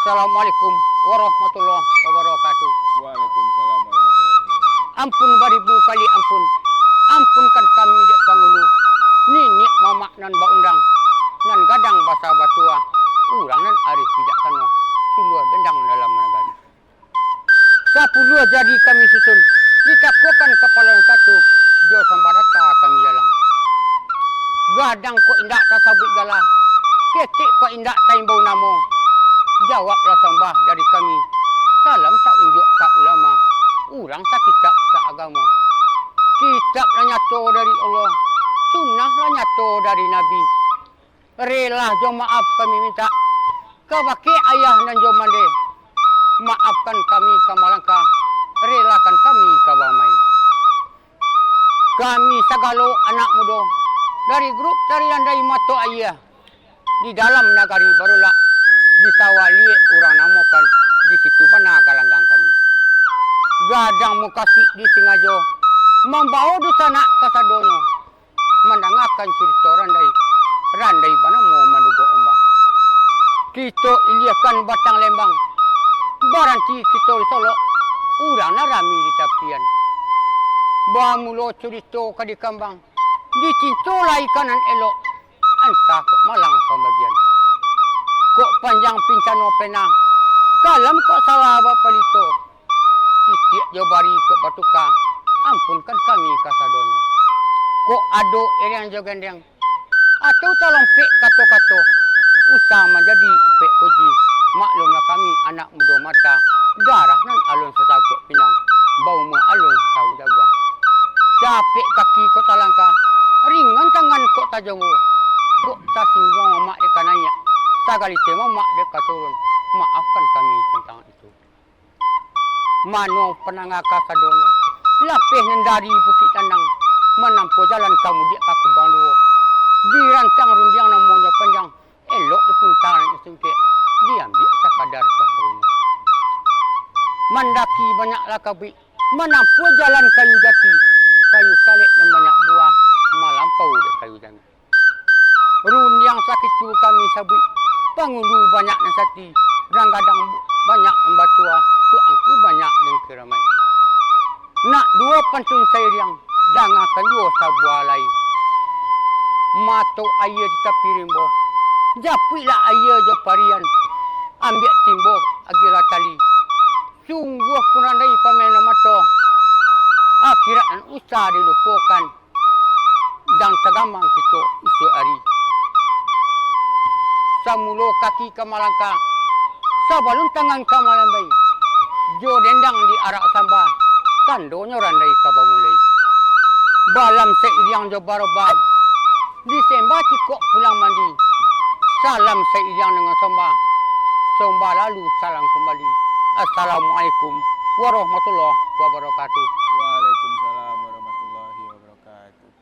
Assalamualaikum warahmatullahi wabarakatuh. Waalaikumsalam warahmatullahi wabarakatuh. Ampun baribu kali ampun. Ampunkan kami dek pangulu. Ninik mamak nan baundang. Nan gadang basa batua. Urang nan arif bijaksana. Suluh bendang dalam negari. Sapuluh jadi kami susun. Ditakukan kepala satu. Jo sambadata kami jalang. Gadang ko indak tasabut gala. Ketik ko indak taimbau namo. Jawablah sambah dari kami. Salam tak unjuk ka ulama. Urang tak kitab sa agama. Kitab lah nyato dari Allah. Sunnah lah nyato dari Nabi. Rela jo maaf kami minta. Kabaki ayah nan jo mande. Maafkan kami kamalangka. Relakan kami kabamai. Kami sagalo anak muda. Dari grup tarian dari mato ayah. Di dalam nagari barulah. Di sawah liek urang namakan. Di situ mana galanggang kami. Gadang mukasi di Singajo. Membawa dusana kasadonyo. Mendengarkan cerita randai. Randai panamo mandugo ombak. Kita iliakan batang lembang. Baranti kita solo. Urang narami di tapian. Bamulo cerita kadi kambang. Dicintolai kanan elok. Entah kok malang pembagian. Kok panjang pincano pena. Kalam kok salah bapalito. Cicik jobari ke batuka. Ampunkan kami kasadonyo. Kok ado irian jogendeng. Atau talompek kato-kato. Usah menjadi upek puji. Maklumlah kami anak muda mata. Darah nan alun setakut pinang. Bau me alun tahu dagang. Capek kaki kok talangka. Ringan tangan kok tajawo. Kok tak singgung mak dekat naik. Tak kali cema mak dekat turun. Maafkan kami tentang itu. Mano penangga kasadono. Lapih nendari bukit tanang. Menampu jalan kamu dia kaku banduo. Dirancang rundiang namanya panjang. Elok di puntaran sempit. Diambil sekadar kepunya. Mendaki banyaklah kabi. Menampu jalan kayu jati. Kayu kalit dan banyak buah. Malampau dek kayu jati. Rundiang sakit tu kami sabit. Pangulu banyak yang sakti. Ranggadang banyak yang batua. Tu angku banyak yang keramai. Nak dua pantun sayang. Dangakan dua sabuah lain. Mato ayah di tepi rimbo. Japiklah ayah je parian. Ambil timbo agilah tali. Sungguh penandai pamena mato. Akhirat dan usaha dilupakan. Dan tegamang kita isu hari. Samulo kaki kamalangka. Sabalun tangan kamalambai. Jo dendang di arak sambah. Tandonya randai kabamulai. Balam seiriang jo barobah. Disembah cikok pulang mandi. Salam seiriang dengan sembah. Sembah lalu salam kembali. Assalamualaikum warahmatullahi wabarakatuh. Waalaikumsalam warahmatullahi wabarakatuh.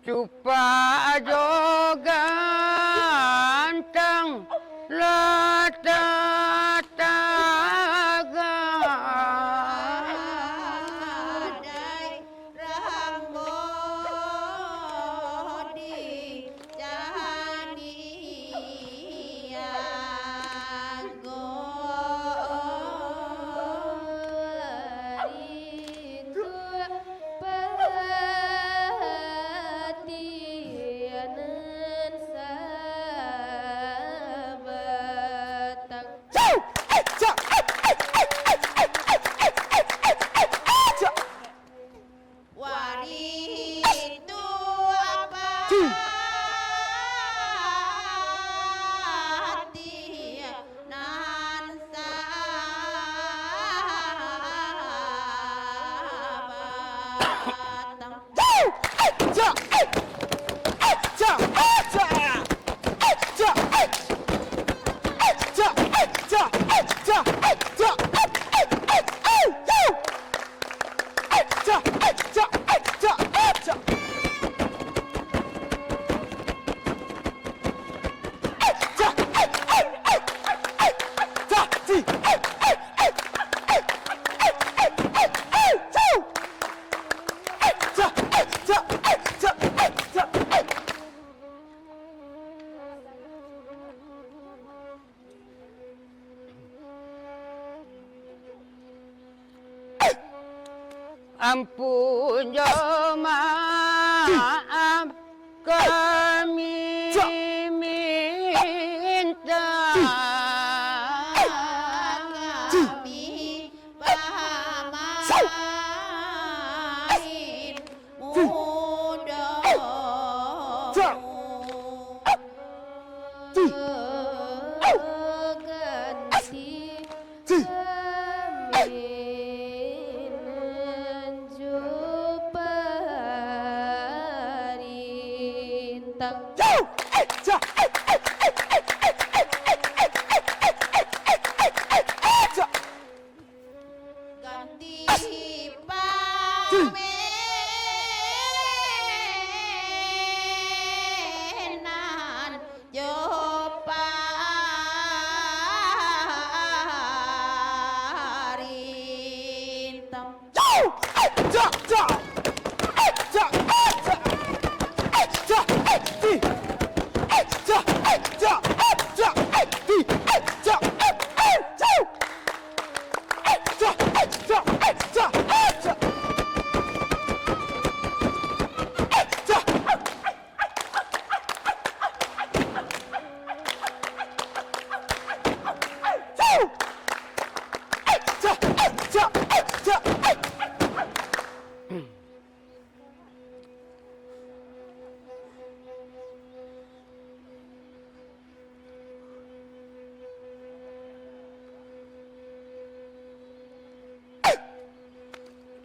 Cupa jo ganteng lata taga Adai rambut di jahania itu petianan Ampun jemaah kami minta kami pahamain ganti ganti pamenan joparintang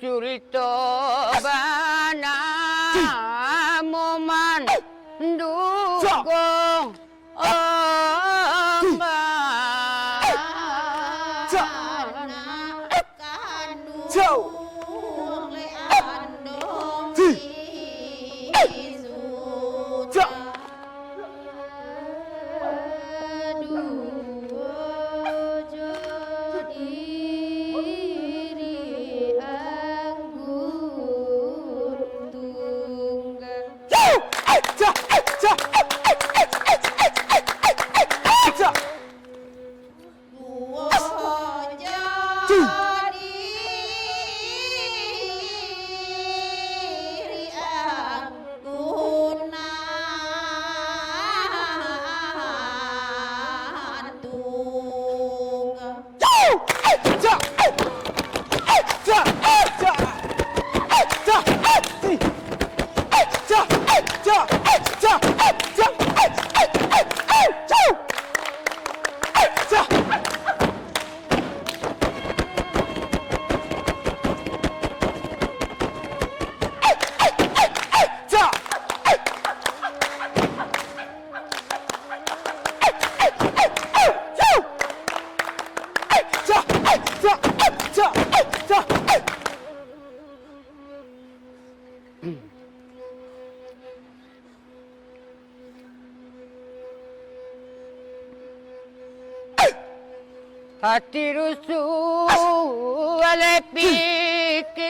Curito bana moman dugong hati rusuh oleh pikiran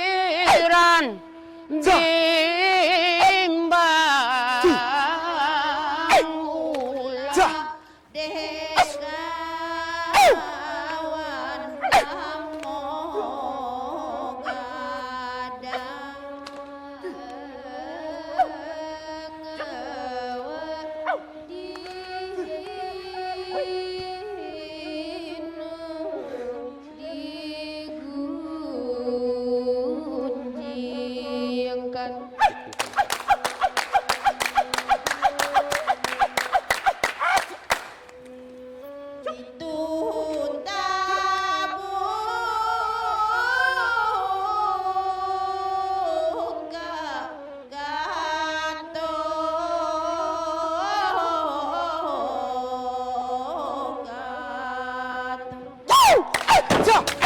bimbang ulah degawan among digunjingkan Ja!